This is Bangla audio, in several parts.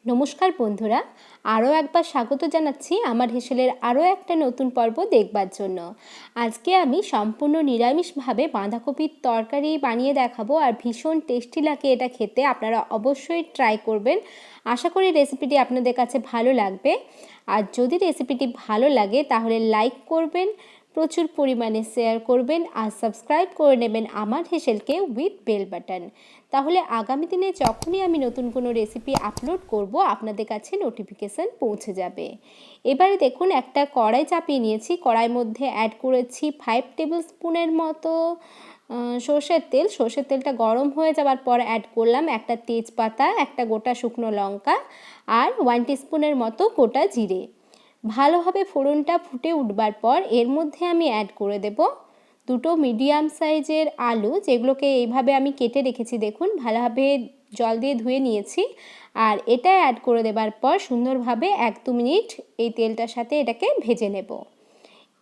নমস্কার বন্ধুরা, আরও একবার স্বাগত জানাচ্ছি আমার হেসেলের আরও একটা নতুন পর্ব দেখবার জন্য। আজকে আমি সম্পূর্ণ নিরামিষভাবে বাঁধাকপির তরকারি বানিয়ে দেখাবো, আর ভীষণ টেস্টি লাগে এটা খেতে। আপনারা অবশ্যই ট্রাই করবেন। আশা করি রেসিপিটি আপনাদের কাছে ভালো লাগবে। আর যদি রেসিপিটি ভালো লাগে তাহলে লাইক করবেন, প্রচুর পরিমাণে শেয়ার করবেন, আর সাবস্ক্রাইব করে নেবেন আমার হেসেলকে উইথ বেল বাটন। তাহলে আগামী দিনে যখনই আমি নতুন কোনো রেসিপি আপলোড করব আপনাদের কাছে নোটিফিকেশান পৌঁছে যাবে। এবারে দেখুন, একটা কড়াই চাপিয়ে নিয়েছি। কড়াইয়ের মধ্যে অ্যাড করেছি 5 টেবিল স্পুনের মতো সর্ষের তেল। সর্ষের তেলটা গরম হয়ে যাওয়ার পর অ্যাড করলাম একটা তেজপাতা, একটা গোটা শুকনো লঙ্কা, আর 1 টিস্পুনের মতো গোটা জিরে। ভালোভাবে ফোড়নটা ফুটে উঠবার পর এর মধ্যে আমি অ্যাড করে দেব দুটো মিডিয়াম সাইজের আলু, যেগুলোকে এইভাবে আমি কেটে রেখেছি। দেখুন, ভালোভাবে জল দিয়ে ধুয়ে নিয়েছি। আর এটা অ্যাড করে দেবার পর সুন্দরভাবে 1-2 মিনিট এই তেলটার সাথে এটাকে ভেজে নেব।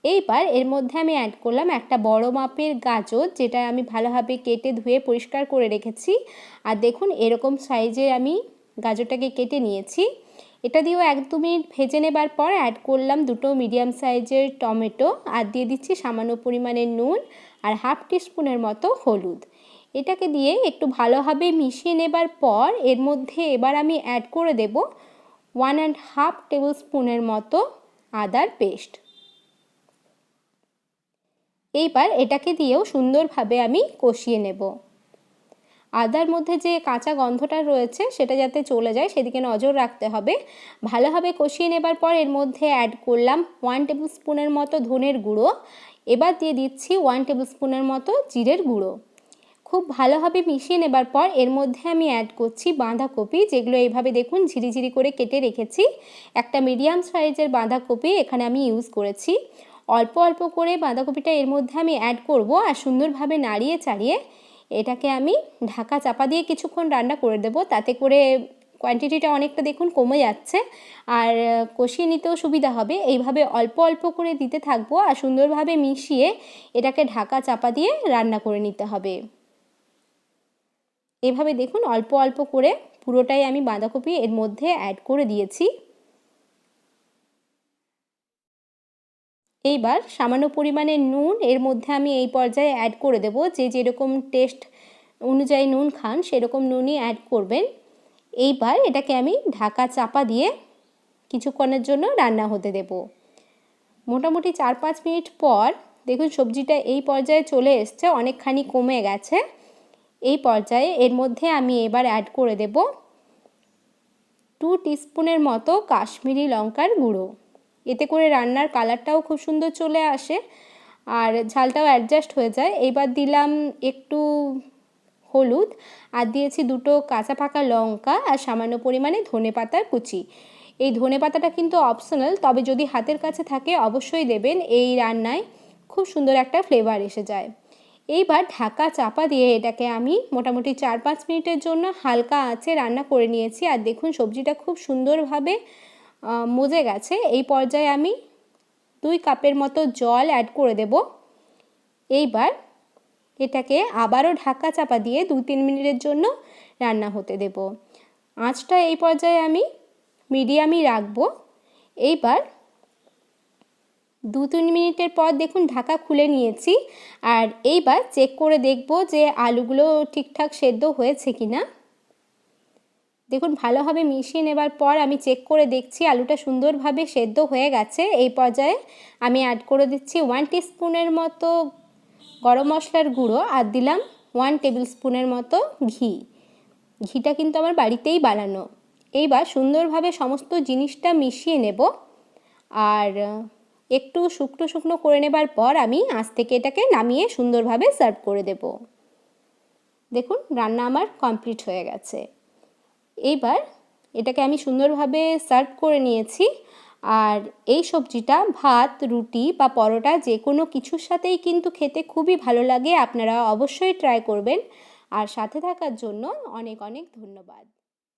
এইবার এর মধ্যে আমি অ্যাড করলাম একটা বড় মাপের গাজর, যেটা আমি ভালোভাবে কেটে ধুয়ে পরিষ্কার করে রেখেছি। আর দেখুন, এরকম সাইজে আমি গাজরটাকে কেটে নিয়েছি। এটা দিয়েও 1-2 মিনিট ভেজে নেবার পর অ্যাড করলাম দুটো মিডিয়াম সাইজের টমেটো, আর দিয়ে দিচ্ছি সামান্য পরিমাণে নুন আর 1/2 টিস্পুনের মতো হলুদ। এটাকে দিয়ে একটু ভালোভাবে মিশিয়ে নেবার পর এর মধ্যে এবার আমি অ্যাড করে দেব 1.5 টেবিল স্পুনের মতো আদার পেস্ট। এইবার এটাকে দিয়েও সুন্দরভাবে আমি কষিয়ে নেব। আদার মধ্যে যে কাঁচা গন্ধটা রয়েছে সেটা যাতে চলে যায় সেদিকে নজর রাখতে হবে। ভালোভাবে কষিয়ে নেবার পর এর মধ্যে অ্যাড করলাম 1 টেবিল স্পুনের মতো ধনের গুঁড়ো। এবার দিয়ে দিচ্ছি 1 টেবিল স্পুনের মতো জিরের গুঁড়ো। খুব ভালোভাবে মিশিয়ে নেবার পর এর মধ্যে আমি অ্যাড করছি বাঁধাকপি, যেগুলো এইভাবে দেখুন ঝিরিঝিরি করে কেটে রেখেছি। একটা মিডিয়াম সাইজের বাঁধাকপি এখানে আমি ইউজ করেছি। অল্প অল্প করে বাঁধাকপিটা এর মধ্যে আমি অ্যাড করব, আর সুন্দরভাবে নাড়িয়ে চাড়িয়ে এটাকে আমি ঢাকা চাপা দিয়ে কিছুক্ষণ রান্না করে দেব। তাতে করে কোয়ান্টিটিটা অনেকটা দেখুন কমে যাচ্ছে, আর কষিয়ে নিতেও সুবিধা হবে। এইভাবে অল্প অল্প করে দিতে থাকবো, আর সুন্দরভাবে মিশিয়ে এটাকে ঢাকা চাপা দিয়ে রান্না করে নিতে হবে। এভাবে দেখুন অল্প অল্প করে পুরোটাই আমি বাঁধাকপি এর মধ্যে অ্যাড করে দিয়েছি। এইবার সামান্য পরিমাণে নুন এর মধ্যে আমি এই পর্যায়ে অ্যাড করে দেব। যে যেরকম টেস্ট অনুযায়ী নুন খান সেরকম নুনই অ্যাড করবেন। এইবার এটাকে আমি ঢাকা চাপা দিয়ে কিছুক্ষণের জন্য রান্না হতে দেব। মোটামুটি 4-5 মিনিট পর দেখুন সবজিটা এই পর্যায়ে চলে এসছে, অনেকখানি কমে গেছে। এই পর্যায়ে এর মধ্যে আমি এবার অ্যাড করে দেব 2 টিস্পুনের মতো কাশ্মীরি লঙ্কার গুঁড়ো। এতে করে রান্নার কালারটাও খুব সুন্দর চলে আসে, আর ঝালটাও অ্যাডজাস্ট হয়ে যায়। এইবার দিলাম একটু হলুদ, আর দিয়েছি দুটো কাঁচা পাকা লঙ্কা, আর সামান্য পরিমাণে ধনেপাতার কুচি। এই ধনেপাতাটা কিন্তু অপশনাল, তবে যদি হাতের কাছে থাকে অবশ্যই দেবেন। এই রান্নায় খুব সুন্দর একটা ফ্লেভার এসে যায়। এইবার ঢাকা চাপা দিয়ে এটাকে আমি মোটামুটি 4-5 মিনিটের জন্য হালকা আঁচে রান্না করে নিয়েছি। আর দেখুন সবজিটা খুব সুন্দরভাবে মজে গেছে। এই পর্যায়ে আমি 2 কাপের মতো জল অ্যাড করে দেব। এইবার এটাকে আবারও ঢাকা চাপা দিয়ে 2-3 মিনিটের জন্য রান্না হতে দেব। আঁচটা এই পর্যায়ে আমি মিডিয়ামই রাখবো। এইবার 2-3 মিনিটের পর দেখুন ঢাকা খুলে নিয়েছি, আর এইবার চেক করে দেখব যে আলুগুলো ঠিকঠাক সেদ্ধ হয়েছে কিনা। দেখুন ভালোভাবে মিশিয়ে নেবার পর আমি চেক করে দেখছি আলুটা সুন্দরভাবে সেদ্ধ হয়ে গেছে। এই পর্যায়ে আমি অ্যাড করে দিচ্ছি 1 টিস্পুনের মতো গরম মশলার গুঁড়ো, আর দিলাম 1 টেবিল স্পুনের মতো ঘি। ঘিটা কিন্তু আমার বাড়িতেই বানানো। এইবার সুন্দরভাবে সমস্ত জিনিসটা মিশিয়ে নেব, আর একটু শুকনো শুকনো করে নেবার পর আমি আঁচ থেকে এটাকে নামিয়ে সুন্দরভাবে সার্ভ করে দেব। দেখুন রান্না আমার কমপ্লিট হয়ে গেছে। এইবার এটাকে আমি সুন্দরভাবে সার্ভ করে নিয়েছি, আর এই সবজিটা ভাত, রুটি বা পরোটা যে কোনো কিছুর সাথেই কিন্তু খেতে খুবই ভালো লাগে। আপনারা অবশ্যই ট্রাই করবেন। আর সাথে থাকার জন্য অনেক অনেক ধন্যবাদ।